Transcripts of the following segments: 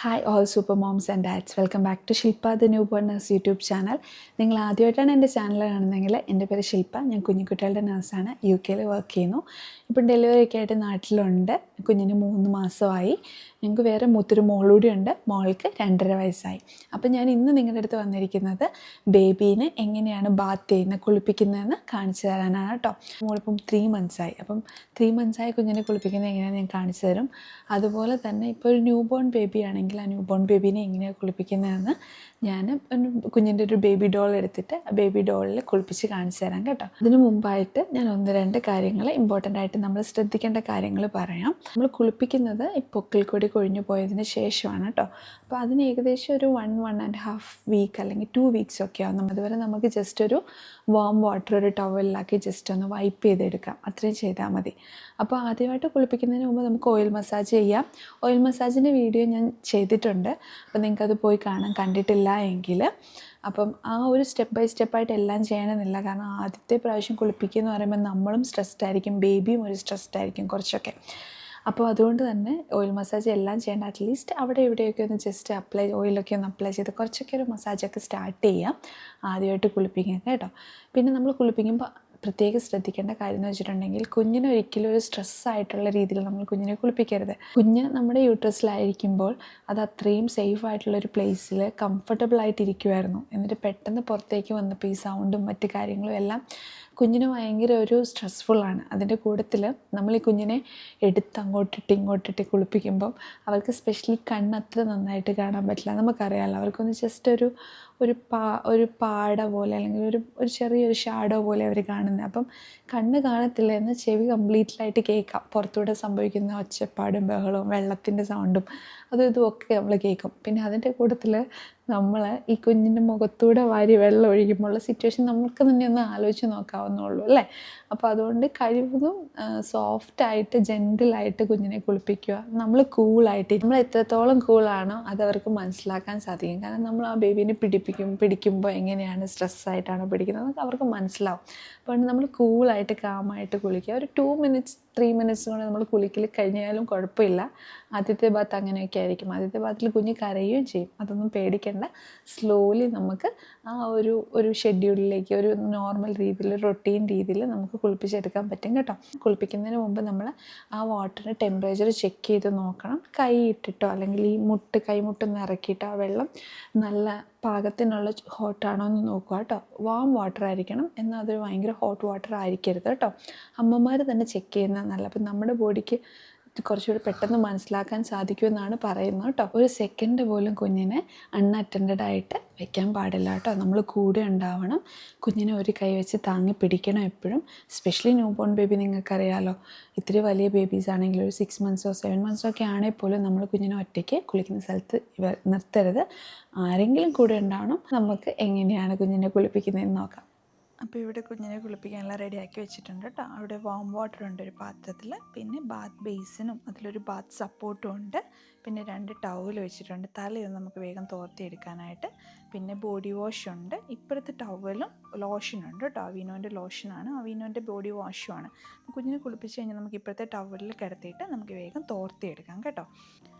Hi all super moms and dads, welcome back to Shilpa the newborn nurse YouTube channel. നിങ്ങൾ ആദ്യമായിട്ടാണ് എൻ്റെ channel കാണുന്നതെങ്കിൽ എൻ്റെ പേര് ശില്പ. ഞാൻ കുഞ്ഞിക്കുട്ടികളുടെ നഴ്സാണ്, UK വർക്ക് ചെയ്യുന്നു. ഇപ്പം ഡെലിവറി ഒക്കെ ആയിട്ട് നാട്ടിലുണ്ട്. കുഞ്ഞിന് 3 മാസമായി. ഞങ്ങൾക്ക് വേറെ മൂത്തൊരു മോളൂടി ഉണ്ട്. മോൾക്ക് 2.5 വയസ്സായി. അപ്പം ഞാൻ ഇന്ന് നിങ്ങളുടെ അടുത്ത് വന്നിരിക്കുന്നത് ബേബീനെ എങ്ങനെയാണ് ബാത്ത് ചെയ്യുന്നത്, കുളിപ്പിക്കുന്നതെന്ന് കാണിച്ചു തരാനാണ് കേട്ടോ. മോളിപ്പം 3 മന്ത്സായി. അപ്പം 3 മന്ത്സായ കുഞ്ഞിനെ കുളിപ്പിക്കുന്നത് എങ്ങനെയാണെന്ന് ഞാൻ കാണിച്ചു തരും. അതുപോലെ തന്നെ ഇപ്പോൾ ഒരു ന്യൂ ബോൺ ബേബി ആണെങ്കിൽ ആ ന്യൂ ബോൺ ബേബീനെ എങ്ങനെയാണ് കുളിപ്പിക്കുന്നതെന്ന് ഞാൻ കുഞ്ഞിൻ്റെ ഒരു ബേബി ഡോൾ എടുത്തിട്ട് ആ ബേബി ഡോളിൽ കുളിപ്പിച്ച് കാണിച്ചു തരാം കേട്ടോ. അതിന് മുമ്പായിട്ട് ഞാൻ 1-2 കാര്യങ്ങൾ ഇമ്പോർട്ടൻ്റ് ആയിട്ട് നമ്മൾ ശ്രദ്ധിക്കേണ്ട കാര്യങ്ങൾ പറയാം. നമ്മൾ കുളിപ്പിക്കുന്നത് ഈ പൊക്കിൾ കൊടി കൊഴിഞ്ഞു പോയതിന് ശേഷമാണ് കേട്ടോ. അപ്പോൾ അതിന് ഏകദേശം ഒരു 1-1.5 വീക്ക് അല്ലെങ്കിൽ 2 വീക്സ് ഒക്കെ ആവും. അതുവരെ നമുക്ക് ജസ്റ്റ് ഒരു വാം വാട്ടർ ഒരു ടവലിലാക്കി ജസ്റ്റ് ഒന്ന് വൈപ്പ് ചെയ്തെടുക്കാം. അത്രയും ചെയ്താൽ മതി. അപ്പോൾ ആദ്യമായിട്ട് കുളിപ്പിക്കുന്നതിന് മുമ്പ് നമുക്ക് ഓയിൽ മസാജ് ചെയ്യാം. ഓയിൽ മസാജിൻ്റെ വീഡിയോ ഞാൻ ചെയ്തിട്ടുണ്ട്. അപ്പോൾ നിങ്ങൾക്കത് പോയി കാണാൻ, കണ്ടിട്ടില്ല എങ്കിൽ. അപ്പം ആ ഒരു സ്റ്റെപ്പ് ബൈ സ്റ്റെപ്പായിട്ട് എല്ലാം ചെയ്യണമെന്നില്ല. കാരണം ആദ്യത്തെ പ്രാവശ്യം കുളിപ്പിക്കുക എന്ന് പറയുമ്പോൾ നമ്മളും സ്ട്രെസ്ഡ് ആയിരിക്കും, ബേബിയും ഒരു സ്ട്രെസ്ഡ് ആയിരിക്കും കുറച്ചൊക്കെ. അപ്പോൾ അതുകൊണ്ട് തന്നെ ഓയിൽ മസാജ് എല്ലാം ചെയ്യേണ്ട. അറ്റ്ലീസ്റ്റ് അവിടെ ഇവിടെയൊക്കെ ഒന്ന് ജസ്റ്റ് ഓയിലൊക്കെ ഒന്ന് അപ്ലൈ ചെയ്ത് കുറച്ചൊക്കെ ഒരു മസാജൊക്കെ സ്റ്റാർട്ട് ചെയ്യാം ആദ്യമായിട്ട് കുളിപ്പിക്കാൻ കേട്ടോ. പിന്നെ നമ്മൾ കുളിപ്പിക്കുമ്പോൾ പ്രത്യേകം ശ്രദ്ധിക്കേണ്ട കാര്യം എന്ന് വെച്ചിട്ടുണ്ടെങ്കിൽ കുഞ്ഞിന് ഒരിക്കലും ഒരു സ്ട്രെസ്സായിട്ടുള്ള രീതിയിൽ നമ്മൾ കുഞ്ഞിനെ കുളിപ്പിക്കരുത്. കുഞ്ഞ് നമ്മുടെ യൂട്രസിലായിരിക്കുമ്പോൾ അത് അത്രയും സേഫ് ആയിട്ടുള്ളൊരു പ്ലേസിൽ കംഫർട്ടബിൾ ആയിട്ടിരിക്കുമായിരുന്നു. എന്നിട്ട് പെട്ടെന്ന് പുറത്തേക്ക് വന്നപ്പോൾ ഈ സൗണ്ടും മറ്റു കാര്യങ്ങളും എല്ലാം കുഞ്ഞിന് ഭയങ്കര ഒരു സ്ട്രെസ്ഫുള്ളാണ്. അതിൻ്റെ കൂട്ടത്തിൽ നമ്മൾ ഈ കുഞ്ഞിനെ എടുത്ത് ഇങ്ങോട്ടിട്ട് കുളിപ്പിക്കുമ്പം അവർക്ക് സ്പെഷ്യലി കണ്ണ് അത്ര നന്നായിട്ട് കാണാൻ പറ്റില്ല. നമുക്കറിയാമല്ലോ, അവർക്കൊന്ന് ജസ്റ്റ് ഒരു പാട പോലെ അല്ലെങ്കിൽ ഒരു ചെറിയൊരു ഷാഡോ പോലെ അവർ കാണുന്നത്. അപ്പം കണ്ണ് കാണത്തില്ല, എന്ന് ചെവി കംപ്ലീറ്റ്ലായിട്ട് കേൾക്കാം. പുറത്തൂടെ സംഭവിക്കുന്ന ഒച്ചപ്പാടും ബഹളവും വെള്ളത്തിൻ്റെ സൗണ്ടും അതും ഇതുമൊക്കെ നമ്മൾ കേൾക്കും. പിന്നെ അതിൻ്റെ കൂട്ടത്തിൽ നമ്മൾ ഈ കുഞ്ഞിൻ്റെ മുഖത്തൂടെ വാരി വെള്ളം ഒഴിക്കുമ്പോഴുള്ള സിറ്റുവേഷൻ നമുക്ക് തന്നെ ഒന്ന് ആലോചിച്ച് നോക്കാവുന്നുള്ളൂ അല്ലേ. അപ്പോൾ അതുകൊണ്ട് കഴിവതും സോഫ്റ്റായിട്ട് ജെൻറ്റിലായിട്ട് കുഞ്ഞിനെ കുളിപ്പിക്കുക. നമ്മൾ കൂളായിട്ട്, നമ്മൾ എത്രത്തോളം കൂളാണോ അത് അവർക്ക് മനസ്സിലാക്കാൻ സാധിക്കും. കാരണം നമ്മൾ ആ ബേബീനെ പിടിക്കുമ്പോൾ എങ്ങനെയാണ് സ്ട്രെസ്സായിട്ടാണോ പിടിക്കുന്നത് അവർക്ക് മനസ്സിലാവും. അപ്പോൾ നമ്മൾ കൂളായിട്ട് കാമായിട്ട് കുളിക്കുക. ഒരു 2 മിനിറ്റ്സ് 3 മിനിറ്റ്സ് കൊണ്ട് നമ്മൾ കുളിക്കൽ കഴിഞ്ഞാലും കുഴപ്പമില്ല. ആദ്യത്തെ ബാത്ത് അങ്ങനെയൊക്കെ ആയിരിക്കും. ആദ്യത്തെ ബാത്തിൽ കുഞ്ഞ് കരയുകയും ചെയ്യും. അതൊന്നും പേടിക്കേണ്ട. സ്ലോലി നമുക്ക് ആ ഒരു ഷെഡ്യൂളിലേക്ക്, ഒരു നോർമൽ രീതിയിൽ, റൊട്ടീൻ രീതിയിൽ നമുക്ക് കുളിപ്പിച്ചെടുക്കാൻ പറ്റും കേട്ടോ. കുളിപ്പിക്കുന്നതിന് മുമ്പ് നമ്മൾ ആ വാട്ടറിൻ്റെ ടെമ്പറേച്ചർ ചെക്ക് ചെയ്ത് നോക്കണം. കൈ ഇട്ടിട്ടോ അല്ലെങ്കിൽ ഈ കൈമുട്ടൊന്ന് ഇറക്കിയിട്ടോ ആ വെള്ളം നല്ല പാകത്തിനുള്ള ഹോട്ടാണോ എന്ന് നോക്കുക കേട്ടോ. വാം വാട്ടർ ആയിരിക്കണം, എന്നാൽ അതൊരു ഭയങ്കര ഹോട്ട് വാട്ടർ ആയിരിക്കരുത് കേട്ടോ. അമ്മമാർ തന്നെ ചെക്ക് ചെയ്യുന്നത് നല്ല. അപ്പം നമ്മുടെ ബോഡിക്ക് കുറച്ചുകൂടി പെട്ടെന്ന് മനസ്സിലാക്കാൻ സാധിക്കുമെന്നാണ് പറയുന്നത് കേട്ടോ. ഒരു സെക്കൻഡ് പോലും കുഞ്ഞിനെ അൺഅറ്റൻഡഡ് ആയിട്ട് വെക്കാൻ പാടില്ല കേട്ടോ. നമ്മൾ കൂടെ ഉണ്ടാവണം. കുഞ്ഞിനെ ഒരു കൈ വെച്ച് താങ്ങി പിടിക്കണം എപ്പോഴും. സ്പെഷ്യലി ന്യൂ ബോൺ ബേബി, നിങ്ങൾക്കറിയാമല്ലോ, ഇത്തിരി വലിയ ബേബീസ് ആണെങ്കിൽ ഒരു 6 മന്ത്സോ 7 മന്ത്സോ ഒക്കെ ആണെങ്കിൽ പോലും നമ്മൾ കുഞ്ഞിനെ ഒറ്റയ്ക്ക് കുളിക്കുന്ന സ്ഥലത്ത് നിർത്തരുത്. ആരെങ്കിലും കൂടെ ഉണ്ടാവണം. നമുക്ക് എങ്ങനെയാണ് കുഞ്ഞിനെ കുളിപ്പിക്കുന്നതെന്ന് നോക്കാം. അപ്പോൾ ഇവിടെ കുഞ്ഞിനെ കുളിപ്പിക്കാനെല്ലാം റെഡിയാക്കി വെച്ചിട്ടുണ്ട് കേട്ടോ. അവിടെ വാം വാട്ടർ ഉണ്ട് ഒരു പാത്രത്തിൽ. പിന്നെ ബാത്ത് ബേസിനും അതിലൊരു ബാത്ത് സപ്പോർട്ടും ഉണ്ട്. പിന്നെ 2 ടവൽ വെച്ചിട്ടുണ്ട്, തലയൊന്ന് നമുക്ക് വേഗം തോർത്തിയെടുക്കാനായിട്ട്. പിന്നെ ബോഡി വാഷ് ഉണ്ട്. ഇപ്പോഴത്തെ ടവലും ലോഷനുണ്ട് കേട്ടോ. അവീനോൻ്റെ ലോഷനാണ്, അവീനോൻ്റെ ബോഡി വാഷുമാണ്. കുഞ്ഞിനെ കുളിപ്പിച്ച് കഴിഞ്ഞാൽ നമുക്ക് ഇപ്പോഴത്തെ ടവലിൽ കിടത്തിയിട്ട് നമുക്ക് വേഗം തോർത്തിയെടുക്കാം കേട്ടോ.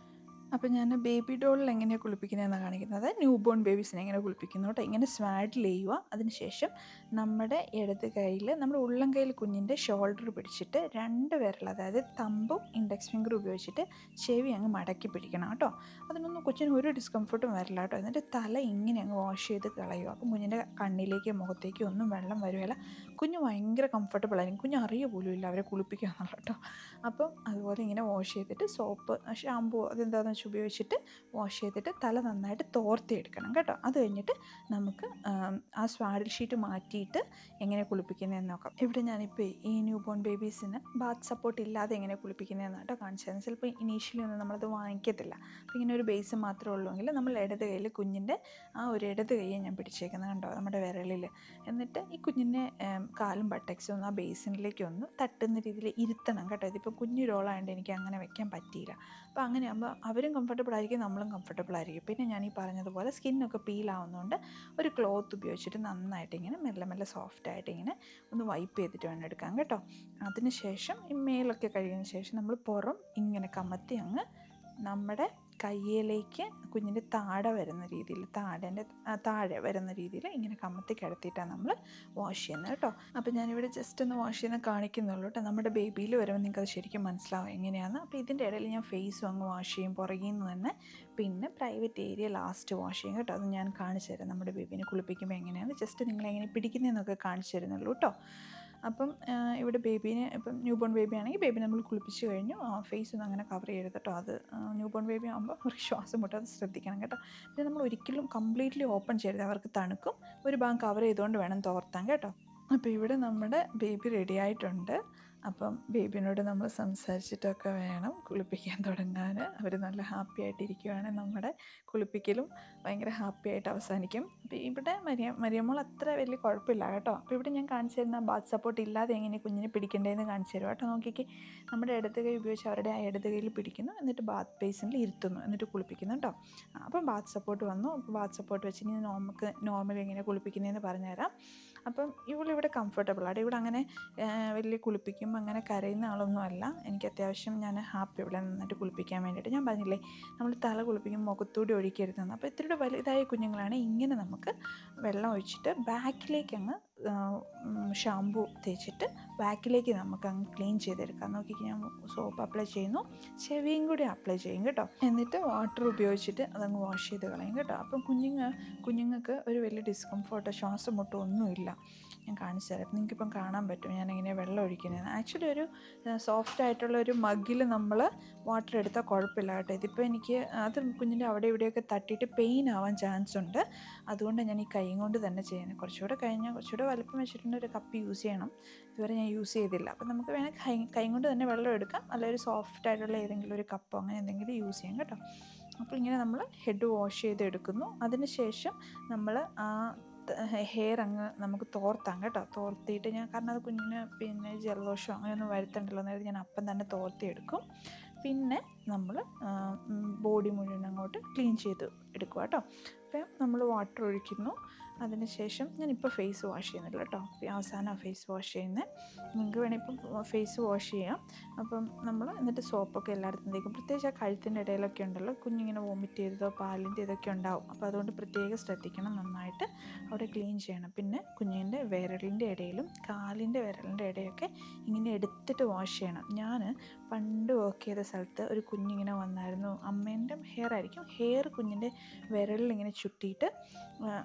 അപ്പോൾ ഞാൻ ബേബി ഡോളിൽ എങ്ങനെയാണ് കുളിപ്പിക്കുന്നതെന്ന് കാണിക്കുന്നത്. ന്യൂ ബോൺ ബേബീസിനെ എങ്ങനെ കുളിപ്പിക്കുന്നു കേട്ടോ. ഇങ്ങനെ സ്വാഡിൽ ചെയ്യുക. അതിനുശേഷം നമ്മുടെ ഇടത് കയ്യിൽ, നമ്മുടെ ഉള്ളം കയ്യിൽ കുഞ്ഞിൻ്റെ ഷോൾഡർ പിടിച്ചിട്ട് 2 വിരൽ, അതായത് തമ്പും ഇൻഡെക്സ് ഫിംഗറും ഉപയോഗിച്ചിട്ട് ചെവി അങ്ങ് മടക്കി പിടിക്കണം കേട്ടോ. അതിനൊന്നും കൊച്ചിന് ഒരു ഡിസ്കംഫർട്ടും വരില്ല കേട്ടോ. എന്നിട്ട് തല ഇങ്ങനെ അങ്ങ് വാഷ് ചെയ്ത് കളയുക. അപ്പം കുഞ്ഞിൻ്റെ കണ്ണിലേക്ക് മുഖത്തേക്ക് ഒന്നും വെള്ളം വരുകയില്ല. കുഞ്ഞ് ഭയങ്കര കംഫർട്ടബിൾ ആയിരിക്കും. കുഞ്ഞ് അറിയുക പോലും ഇല്ല അവരെ കുളിപ്പിക്കുക എന്നുള്ള കേട്ടോ. അപ്പം അതുപോലെ ഇങ്ങനെ വാഷ് ചെയ്തിട്ട് സോപ്പ്, ഷാമ്പൂ, അതെന്താണെന്ന് വെച്ചാൽ ഉപയോഗിച്ചിട്ട് വാഷ് ചെയ്തിട്ട് തല നന്നായിട്ട് തോർത്തിയെടുക്കണം കേട്ടോ. അത് കഴിഞ്ഞിട്ട് നമുക്ക് ആ സ്വാഡിൽ ഷീറ്റ് മാറ്റിയിട്ട് എങ്ങനെ കുളിപ്പിക്കുന്നതെന്ന് നോക്കാം. ഇവിടെ ഞാനിപ്പോൾ ഈ ന്യൂ ബോൺ ബേബീസിന് ബാത്ത് സപ്പോർട്ട് ഇല്ലാതെ എങ്ങനെ കുളിപ്പിക്കുന്നതെന്ന് കേട്ടോ കാണിച്ചത്. ചിലപ്പോൾ ഇനീഷ്യലി ഒന്നും നമ്മളത് വാങ്ങിക്കത്തില്ല. അപ്പോൾ ഇങ്ങനെ ഒരു ബേസ് മാത്രമേ ഉള്ളൂവെങ്കിൽ നമ്മൾ ഇടത് കയ്യിൽ കുഞ്ഞിൻ്റെ ആ ഒരു ഇടത് കയ്യെ ഞാൻ പിടിച്ചേക്കുന്നത് കണ്ടോ, നമ്മുടെ വിരലിൽ. എന്നിട്ട് ഈ കുഞ്ഞിൻ്റെ കാലും ബട്ടക്സും ഒന്ന് ആ ബേസിനിലേക്ക് ഒന്ന് തട്ടുന്ന രീതിയിൽ ഇരുത്തണം കേട്ടോ. ഇതിപ്പോൾ കുഞ്ഞു റോളായതുകൊണ്ട് എനിക്ക് അങ്ങനെ വെക്കാൻ പറ്റിയില്ല. അപ്പോൾ അങ്ങനെ ആകുമ്പോൾ അവരും കംഫർട്ടബിൾ ആയിരിക്കും, നമ്മളും കംഫർട്ടബിൾ ആയിരിക്കും. പിന്നെ ഞാൻ ഈ പറഞ്ഞതുപോലെ സ്കിന്നൊക്കെ പീലാവുന്നതുകൊണ്ട് ഒരു ക്ലോത്ത് ഉപയോഗിച്ചിട്ട് നന്നായിട്ട് ഇങ്ങനെ മെല്ലെ മെല്ലെ സോഫ്റ്റായിട്ട് ഇങ്ങനെ ഒന്ന് വൈപ്പ് ചെയ്തിട്ട് വേണം എടുക്കാം കേട്ടോ. അതിന് ശേഷം ഈ മേലൊക്കെ കഴിയുന്നതിന് ശേഷം നമ്മൾ പുറം ഇങ്ങനെ കമത്തി അങ്ങ് നമ്മുടെ കയ്യിലേക്ക് കുഞ്ഞിൻ്റെ താഴെ വരുന്ന രീതിയിൽ ഇങ്ങനെ കമത്തി കിടത്തിയിട്ടാണ് നമ്മൾ വാഷ് ചെയ്യുന്നത് കേട്ടോ. അപ്പോൾ ഞാനിവിടെ ജസ്റ്റ് ഒന്ന് വാഷ് ചെയ്യുന്ന കാണിക്കുന്നുള്ളൂ കേട്ടോ. നമ്മുടെ ബേബിയിൽ വരുമ്പോൾ നിങ്ങൾക്ക് അത് ശരിക്കും മനസ്സിലാവും എങ്ങനെയാണ്. അപ്പോൾ ഇതിൻ്റെ ഇടയിൽ ഞാൻ ഫേസും അങ്ങ് വാഷ് ചെയ്യും പുറകിൽ നിന്ന് തന്നെ. പിന്നെ പ്രൈവറ്റ് ഏരിയ ലാസ്റ്റ് വാഷ് ചെയ്യും കേട്ടോ. അത് ഞാൻ കാണിച്ചു തരാം നമ്മുടെ ബേബീനെ കുളിപ്പിക്കുമ്പോൾ എങ്ങനെയാണ്, ജസ്റ്റ് നിങ്ങളെങ്ങനെ പിടിക്കുന്നതെന്നൊക്കെ കാണിച്ചു തരുന്നുള്ളൂ കേട്ടോ. അപ്പം ഇവിടെ ബേബീനെ ഇപ്പം ന്യൂ ബോൺ ബേബി ആണെങ്കിൽ ബേബി നമ്മൾ കുളിപ്പിച്ച് കഴിഞ്ഞു, ഫേസ് ഒന്നും അങ്ങനെ കവർ ചെയ്യരുത് കേട്ടോ. അത് ന്യൂ ബോൺ ബേബി ആകുമ്പോൾ അവർക്ക് ശ്വാസം മുട്ടാതെ ശ്രദ്ധിക്കണം കേട്ടോ. പിന്നെ നമ്മൾ ഒരിക്കലും കംപ്ലീറ്റ്ലി ഓപ്പൺ ചെയ്യരുത്, അവർക്ക് തണുക്കും. ഒരു ഭാഗം കവർ ചെയ്തുകൊണ്ട് വേണം തോർത്താൻ കേട്ടോ. അപ്പോൾ ഇവിടെ നമ്മുടെ ബേബി റെഡി ആയിട്ടുണ്ട്. അപ്പം ബേബിനോട് നമ്മൾ സംസാരിച്ചിട്ടൊക്കെ വേണം കുളിപ്പിക്കാൻ തുടങ്ങാൻ. അവർ നല്ല ഹാപ്പി ആയിട്ടിരിക്കുകയാണ്. നമ്മുടെ കുളിപ്പിക്കലും ഭയങ്കര ഹാപ്പി ആയിട്ട് അവസാനിക്കും. അപ്പോൾ ഇവിടെ മരിയമ്മോൾ അത്ര വലിയ കുഴപ്പമില്ല കേട്ടോ. അപ്പോൾ ഇവിടെ ഞാൻ കാണിച്ചു തരുന്ന ബാത്ത് സപ്പോർട്ട് ഇല്ലാതെ എങ്ങനെ കുഞ്ഞിനെ പിടിക്കേണ്ടതെന്ന് കാണിച്ചു തരും കേട്ടോ. നോക്കിക്ക്, നമ്മുടെ ഇടത് കൈ ഉപയോഗിച്ച് അവരുടെ ആ ഇടത് കൈയിൽ പിടിക്കുന്നു, എന്നിട്ട് ബാത്ത് ബേസിനിൽ ഇരുത്തുന്നു, എന്നിട്ട് കുളിപ്പിക്കുന്നു കേട്ടോ. അപ്പം ബാത്ത് സപ്പോർട്ട് വന്നു. ബാത്ത് സപ്പോർട്ട് വെച്ച് ഇനി നമുക്ക് നോർമലി എങ്ങനെ കുളിപ്പിക്കുന്നതെന്ന് പറഞ്ഞുതരാം. അപ്പം ഇവളിവിടെ കംഫർട്ടബിളാണ്. ഇവിടെ അങ്ങനെ വലിയ കുളിപ്പിക്കുമ്പോൾ അങ്ങനെ കരയുന്ന ആളൊന്നും അല്ല. എനിക്ക് അത്യാവശ്യം ഞാൻ ഹാപ്പി ഇവിടെ നിന്നിട്ട് കുളിപ്പിക്കാൻ വേണ്ടിയിട്ട്. ഞാൻ പറഞ്ഞില്ലേ നമ്മൾ തല കുളിപ്പിക്കുമ്പോൾ മുഖത്തൂടി ഒഴിക്കരുതെന്ന്. അപ്പോൾ ഇത്തിരി വലുതായ കുഞ്ഞുങ്ങളാണ് ഇങ്ങനെ നമുക്ക് വെള്ളം ഒഴിച്ചിട്ട് ബാക്കിലേക്ക് അങ്ങ് ഷാമ്പു തേച്ചിട്ട് ബാക്കിലേക്ക് നമുക്ക് അങ്ങ് ക്ലീൻ ചെയ്തെടുക്കാം. നോക്കി ഞാൻ സോപ്പ് അപ്ലൈ ചെയ്യുന്നു, ചെവിയും കൂടി അപ്ലൈ ചെയ്യും കേട്ടോ. എന്നിട്ട് വാട്ടർ ഉപയോഗിച്ചിട്ട് അതങ്ങ് വാഷ് ചെയ്ത് കളയും കേട്ടോ. അപ്പം കുഞ്ഞുങ്ങൾക്ക് ഒരു വലിയ ഡിസ്കംഫോർട്ടോ ശ്വാസം മുട്ടോ ഒന്നുമില്ല. ഞാൻ കാണിച്ചു തരാം, നിങ്ങൾക്കിപ്പം കാണാൻ പറ്റും ഞാൻ എങ്ങനെ വെള്ളം ഒഴിക്കുന്നത്. ആക്ച്വലി ഒരു സോഫ്റ്റ് ആയിട്ടുള്ള ഒരു മഗ്ഗിൽ നമ്മൾ വാട്ടർ എടുത്താൽ കുഴപ്പമില്ല കേട്ടോ. ഇതിപ്പോൾ എനിക്ക് അത് കുഞ്ഞിൻ്റെ അവിടെ ഇവിടെയൊക്കെ തട്ടിയിട്ട് പെയിൻ ആവാൻ ചാൻസ് ഉണ്ട്. അതുകൊണ്ട് ഞാൻ ഈ കൈ കൊണ്ട് തന്നെ ചെയ്യുന്നത്. കുറച്ചുകൂടെ കഴിഞ്ഞാൽ കുറച്ചുകൂടെ വലുപ്പം വെച്ചിട്ടുണ്ട് ഒരു കപ്പ് യൂസ് ചെയ്യണം. ഇതുവരെ ഞാൻ യൂസ് ചെയ്തില്ല. അപ്പോൾ നമുക്ക് വേണമെങ്കിൽ കൈ കൊണ്ട് തന്നെ വെള്ളം എടുക്കാം, അല്ലെങ്കിൽ ഒരു സോഫ്റ്റ് ആയിട്ടുള്ള ഏതെങ്കിലും ഒരു കപ്പോ അങ്ങനെ എന്തെങ്കിലും യൂസ് ചെയ്യാം കേട്ടോ. അപ്പോൾ ഇങ്ങനെ നമ്മൾ ഹെഡ് വാഷ് ചെയ്തെടുക്കുന്നു. അതിന് ശേഷം നമ്മൾ ആ ഹെയർ അങ്ങ് നമുക്ക് തോർത്താം കേട്ടോ. തോർത്തിയിട്ട് കാരണം അത് കുഞ്ഞിന് പിന്നെ ജലദോഷം അങ്ങനെയൊന്നും വരുത്തണ്ടല്ലോ നേരത്തെ ഞാൻ അപ്പം തന്നെ തോർത്തിയെടുക്കും. പിന്നെ നമ്മൾ ബോഡി മുഴുവൻ അങ്ങോട്ട് ക്ലീൻ ചെയ്ത് എടുക്കുക കേട്ടോ. അപ്പം നമ്മൾ വാട്ടർ ഒഴിക്കുന്നു. അതിന് ശേഷം ഞാനിപ്പോൾ ഫേസ് വാഷ് ചെയ്യുന്നില്ല കേട്ടോ. അവസാനമാണ് ഫേസ് വാഷ് ചെയ്യുന്നത്. നിങ്ങൾക്ക് വേണമെങ്കിൽ ഇപ്പം ഫേസ് വാഷ് ചെയ്യാം. അപ്പം നമ്മൾ എന്നിട്ട് സോപ്പൊക്കെ എല്ലായിടത്തും തേക്കും. പ്രത്യേകിച്ച് ആ കഴുത്തിൻ്റെ ഇടയിലൊക്കെ ഉണ്ടല്ലോ കുഞ്ഞിങ്ങനെ വോമിറ്റ് ചെയ്തതോ പാലിൻ്റെ ഇതൊക്കെ ഉണ്ടാവും. അപ്പോൾ അതുകൊണ്ട് പ്രത്യേകം ശ്രദ്ധിക്കണം, നന്നായിട്ട് അവിടെ ക്ലീൻ ചെയ്യണം. പിന്നെ കുഞ്ഞിൻ്റെ വിരലിൻ്റെ ഇടയിലും കാലിൻ്റെ വിരലിൻ്റെ ഇടയൊക്കെ ഇങ്ങനെ എടുത്തിട്ട് വാഷ് ചെയ്യണം. ഞാൻ പണ്ട് വർക്ക് ചെയ്ത സ്ഥലത്ത് ഒരു കുഞ്ഞിങ്ങനെ വന്നായിരുന്നു. അമ്മേൻ്റെ ഹെയർ ആയിരിക്കും, ഹെയർ കുഞ്ഞിൻ്റെ വിരലിൽ ഇങ്ങനെ ചുറ്റിയിട്ട്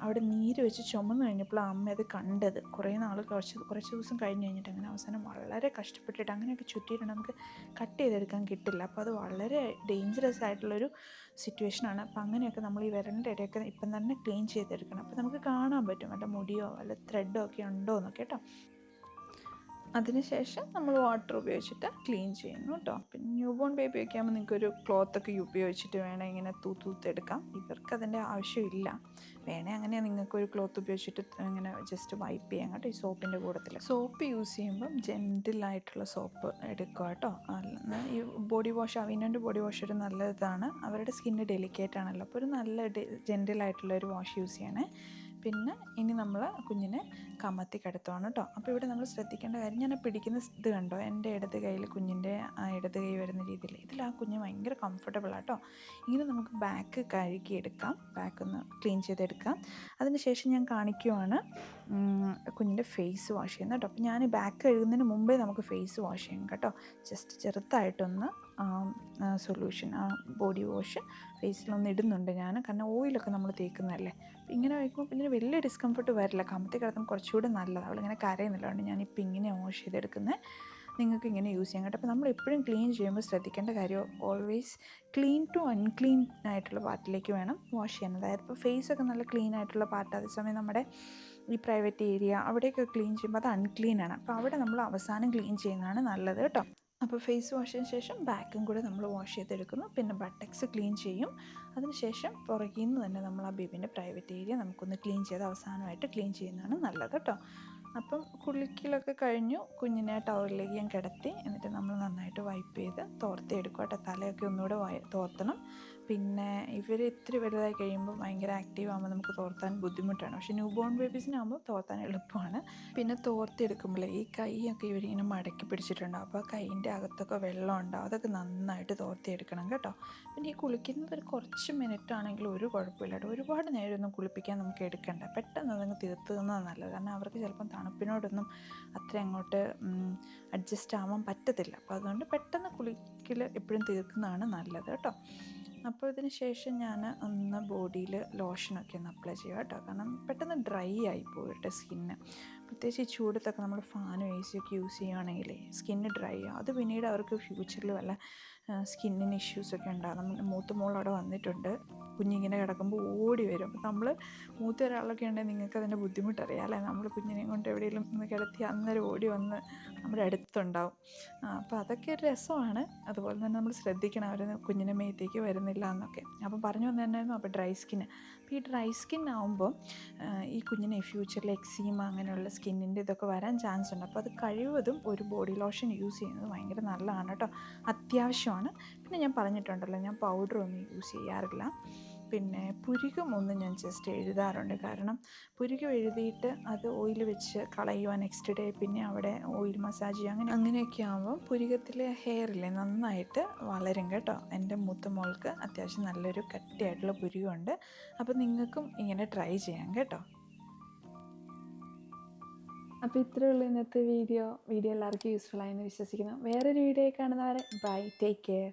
അവിടെ നീര് വെച്ച് ചുമന്ന് കഴിഞ്ഞപ്പോൾ അമ്മ അത് കണ്ടത്. കുറച്ച് ദിവസം കഴിഞ്ഞ് കഴിഞ്ഞിട്ട് അങ്ങനെ അവസാനം വളരെ കഷ്ടപ്പെട്ടിട്ട് അങ്ങനെയൊക്കെ ചുറ്റിയിട്ടുണ്ട്, നമുക്ക് കട്ട് ചെയ്തെടുക്കാൻ കിട്ടില്ല. അപ്പോൾ അത് വളരെ ഡേഞ്ചറസ് ആയിട്ടുള്ളൊരു സിറ്റുവേഷനാണ്. അപ്പോൾ അങ്ങനെയൊക്കെ നമ്മൾ ഈ വിരലിൻ്റെ ഇടയൊക്കെ ഇപ്പം തന്നെ ക്ലീൻ ചെയ്തെടുക്കണം. അപ്പോൾ നമുക്ക് കാണാൻ പറ്റും വല്ല മുടിയോ വല്ല ത്രെഡോ ഒക്കെ ഉണ്ടോ എന്നൊക്കെ കേട്ടോ. അതിനുശേഷം നമ്മൾ വാട്ടർ ഉപയോഗിച്ചിട്ട് ക്ലീൻ ചെയ്യുന്നു കേട്ടോ. പിന്നെ ന്യൂ ബോൺ ബേബി ഒക്കെ ആകുമ്പോൾ നിങ്ങൾക്കൊരു ക്ലോത്തൊക്കെ ഉപയോഗിച്ചിട്ട് വേണം ഇങ്ങനെ തൂത്തെടുക്കാം. ഇവർക്ക് അതിൻ്റെ ആവശ്യമില്ല. വേണേൽ അങ്ങനെ നിങ്ങൾക്കൊരു ക്ലോത്ത് ഉപയോഗിച്ചിട്ട് ഇങ്ങനെ ജസ്റ്റ് വൈപ്പ് ചെയ്യാം കേട്ടോ. ഈ സോപ്പിൻ്റെ കൂട്ടത്തിൽ സോപ്പ് യൂസ് ചെയ്യുമ്പം ജെൻറ്റിലായിട്ടുള്ള സോപ്പ് എടുക്കുക കേട്ടോ. ഈ ബോഡി വാഷ് അവീനോൻ്റെ ബോഡി വാഷ് ഒരു നല്ല ഇതാണ്. അവരുടെ സ്കിന്ന് ഡെലിക്കേറ്റ് ആണല്ലോ, അപ്പോൾ ഒരു നല്ല ജെൻറ്റിലായിട്ടുള്ളൊരു വാഷ് യൂസ് ചെയ്യണേ. പിന്നെ ഇനി നമ്മൾ കുഞ്ഞിനെ കമത്തി കിടത്തുവാണ് കേട്ടോ. അപ്പോൾ ഇവിടെ നമ്മൾ ശ്രദ്ധിക്കേണ്ട കാര്യം, ഞാൻ പിടിക്കുന്ന ഇത് കണ്ടോ, എൻ്റെ ഇടത് കയ്യിൽ കുഞ്ഞിൻ്റെ ആ ഇടത് കൈ വരുന്ന രീതിയിൽ ഇതിൽ ആ കുഞ്ഞ് ഭയങ്കര കംഫർട്ടബിളാണ് കേട്ടോ. ഇങ്ങനെ നമുക്ക് ബാക്ക് കഴുകിയെടുക്കാം, ബാക്ക് ഒന്ന് ക്ലീൻ ചെയ്തെടുക്കാം. അതിനുശേഷം ഞാൻ കാണിക്കുവാണ് കുഞ്ഞിൻ്റെ ഫേസ് വാഷ് ചെയ്യുന്നത് കേട്ടോ. അപ്പോൾ ഞാൻ ബാക്ക് കഴുകുന്നതിന് മുമ്പേ നമുക്ക് ഫേസ് വാഷ് ചെയ്യണം കേട്ടോ. ജസ്റ്റ് ചെറുതായിട്ടൊന്ന് സൊല്യൂഷൻ ബോഡി വാഷ് ഫേസിലൊന്ന് ഇടുന്നുണ്ട് ഞാൻ, കാരണം ഓയിലൊക്കെ നമ്മൾ തേക്കുന്നതല്ലേ. അപ്പോൾ ഇങ്ങനെ വയ്ക്കുമ്പോൾ പിന്നെ വലിയ ഡിസ്കംഫർട്ട് വരില്ല. കമത്തി കിടക്കുമ്പോൾ കുറച്ചുകൂടി നല്ലതാണ്. അവളിങ്ങനെ കരയുന്നില്ല, അതുകൊണ്ട് ഞാനിപ്പോൾ ഇങ്ങനെ വാഷ് ചെയ്തെടുക്കുന്നത്. നിങ്ങൾക്ക് ഇങ്ങനെ യൂസ് ചെയ്യാം കേട്ടോ. അപ്പോൾ നമ്മൾ എപ്പോഴും ക്ലീൻ ചെയ്യുമ്പോൾ ശ്രദ്ധിക്കേണ്ട കാര്യം, ഓൾവേസ് ക്ലീൻ ടു അൺക്ലീൻ ആയിട്ടുള്ള പാർട്ടിലേക്ക് വേണം വാഷ് ചെയ്യാൻ. അതായത് ഇപ്പോൾ ഫേസൊക്കെ നല്ല ക്ലീൻ ആയിട്ടുള്ള പാർട്ട്, അതേസമയം നമ്മുടെ ഈ പ്രൈവറ്റ് ഏരിയ അവിടെയൊക്കെ ക്ലീൻ ചെയ്യുമ്പോൾ അത് അൺക്ലീനാണ്. അപ്പോൾ അവിടെ നമ്മൾ അവസാനം ക്ലീൻ ചെയ്യുന്നതാണ് നല്ലത് കേട്ടോ. അപ്പോൾ ഫേസ് വാഷിന് ശേഷം ബാക്കും കൂടെ നമ്മൾ വാഷ് ചെയ്തെടുക്കുന്നു. പിന്നെ ബട്ടക്സ് ക്ലീൻ ചെയ്യും. അതിനുശേഷം പുറകിൽ നിന്ന് തന്നെ നമ്മൾ ആ ബേബീൻ്റെ പ്രൈവറ്റ് ഏരിയ നമുക്കൊന്ന് ക്ലീൻ ചെയ്ത് അവസാനമായിട്ട് ക്ലീൻ ചെയ്യുന്നതാണ് നല്ലത് കേട്ടോ. അപ്പം കുളിക്കലൊക്കെ കഴിഞ്ഞു, കുഞ്ഞിനെ ടവലിലേക്ക് ഞാൻ കിടത്തി. എന്നിട്ട് നമ്മൾ നന്നായിട്ട് വൈപ്പ് ചെയ്ത് തോർത്തി എടുക്കുക കേട്ടോ. തലയൊക്കെ ഒന്നുകൂടെ തോർത്തണം. പിന്നെ ഇവർ ഇത്തിരി വലുതായി കഴിയുമ്പോൾ ഭയങ്കര ആക്റ്റീവ് ആകുമ്പോൾ നമുക്ക് തോർത്താൻ ബുദ്ധിമുട്ടാണ്. പക്ഷേ ന്യൂ ബോൺ ബേബീസിനാകുമ്പോൾ തോർത്താൻ എളുപ്പമാണ്. പിന്നെ തോർത്തിയെടുക്കുമ്പോൾ ഈ കൈയൊക്കെ ഇവരിങ്ങനെ മടക്കി പിടിച്ചിട്ടുണ്ടാവും, അപ്പോൾ കൈയിൻ്റെ അകത്തൊക്കെ വെള്ളം ഉണ്ടാവും, അതൊക്കെ നന്നായിട്ട് തോർത്തിയെടുക്കണം കേട്ടോ. പിന്നെ ഈ കുളിക്കുന്നത് ഒരു കുറച്ച് മിനിറ്റ് ആണെങ്കിലും ഒരു കുഴപ്പമില്ല കേട്ടോ. ഒരുപാട് നേരമൊന്നും കുളിപ്പിക്കാൻ നമുക്ക് എടുക്കണ്ട, പെട്ടെന്ന് അതങ്ങ് തീർത്തുന്നത് നല്ലത്. കാരണം അവർക്ക് ചിലപ്പം തണുപ്പിനോടൊന്നും അത്ര അങ്ങോട്ട് അഡ്ജസ്റ്റ് ആവാൻ പറ്റത്തില്ല. അപ്പോൾ അതുകൊണ്ട് പെട്ടെന്ന് കുളിക്കൽ എപ്പോഴും തീർക്കുന്നതാണ് നല്ലത് കേട്ടോ. അപ്പോൾ ഇതിന് ശേഷം ഞാൻ ഒന്ന് ബോഡിയിൽ ലോഷനൊക്കെ ഒന്ന് അപ്ലൈ ചെയ്യുക കേട്ടോ. കാരണം പെട്ടെന്ന് ഡ്രൈ ആയി പോയിട്ട് സ്കിന്ന്, പ്രത്യേകിച്ച് ഈ ചൂടത്തൊക്കെ നമ്മൾ ഫാനും എ സിയൊക്കെ യൂസ് ചെയ്യുകയാണെങ്കിൽ സ്കിന്ന് ഡ്രൈ ആവും. അത് പിന്നീട് അവർക്ക് ഫ്യൂച്ചറിൽ വല്ല സ്കിന്നിന് ഇഷ്യൂസൊക്കെ ഉണ്ടാകും. നമ്മുടെ മൂത്ത മോളവിടെ വന്നിട്ടുണ്ട്, കുഞ്ഞിങ്ങനെ കിടക്കുമ്പോൾ ഓടി വരും. അപ്പോൾ നമ്മൾ മൂത്ത ഒരാളൊക്കെ ഉണ്ടെങ്കിൽ നിങ്ങൾക്ക് അതിൻ്റെ ബുദ്ധിമുട്ടറിയാം അല്ലേ. നമ്മൾ കുഞ്ഞിനെയും കൊണ്ട് എവിടെയെങ്കിലും ഒന്ന് കിടത്തി അന്നേരം ഓടി വന്ന് നമ്മുടെ അടുത്തുണ്ടാവും. അപ്പോൾ അതൊക്കെ ഒരു രസമാണ്. അതുപോലെ തന്നെ നമ്മൾ ശ്രദ്ധിക്കണം അവർ കുഞ്ഞിൻ്റെ മേത്തേക്ക് വരുന്നില്ല എന്നൊക്കെ. അപ്പം പറഞ്ഞു വന്നിട്ടുണ്ടായിരുന്നു. അപ്പോൾ ഡ്രൈ സ്കിന്ന്, അപ്പോൾ ഈ ഡ്രൈ സ്കിൻ ആകുമ്പോൾ ഈ കുഞ്ഞിനെ ഫ്യൂച്ചറിൽ എക്സീമ അങ്ങനെയുള്ള സ്കിന്നിൻ്റെ ഇതൊക്കെ വരാൻ ചാൻസ് ഉണ്ട്. അപ്പോൾ അത് കഴിവതും ഒരു ബോഡി ലോഷൻ യൂസ് ചെയ്യുന്നത് ഭയങ്കര നല്ലതാണ് കേട്ടോ, അത്യാവശ്യമാണ്. പിന്നെ ഞാൻ പറഞ്ഞിട്ടുണ്ടല്ലോ, ഞാൻ പൗഡറൊന്നും യൂസ് ചെയ്യാറില്ല. പിന്നെ പുരുകം ഒന്ന് ഞാൻ ജസ്റ്റ് എഴുതാറുണ്ട്. കാരണം പുരുകം എഴുതിയിട്ട് അത് ഓയിൽ വെച്ച് കളയുക, നെക്സ്റ്റ് ഡേ പിന്നെ അവിടെ ഓയിൽ മസാജ് ചെയ്യുക, അങ്ങനെയൊക്കെ ആകുമ്പോൾ പുരുകത്തിലെ ഹെയറില്ലേ നന്നായിട്ട് വളരും കേട്ടോ. എൻ്റെ മൂത്ത മോൾക്ക് അത്യാവശ്യം നല്ലൊരു കട്ടിയായിട്ടുള്ള പുരുകമുണ്ട്. അപ്പോൾ നിങ്ങൾക്കും ഇങ്ങനെ ട്രൈ ചെയ്യാം കേട്ടോ. അപ്പോൾ ഇത്രയേ ഉള്ളൂ ഇന്നത്തെ വീഡിയോ എല്ലാവർക്കും യൂസ്ഫുൾ ആയെന്ന് വിശ്വസിക്കുന്നു. വേറൊരു വീഡിയോ കാണുന്നവരെ ബൈ, ടേക്ക് കെയർ.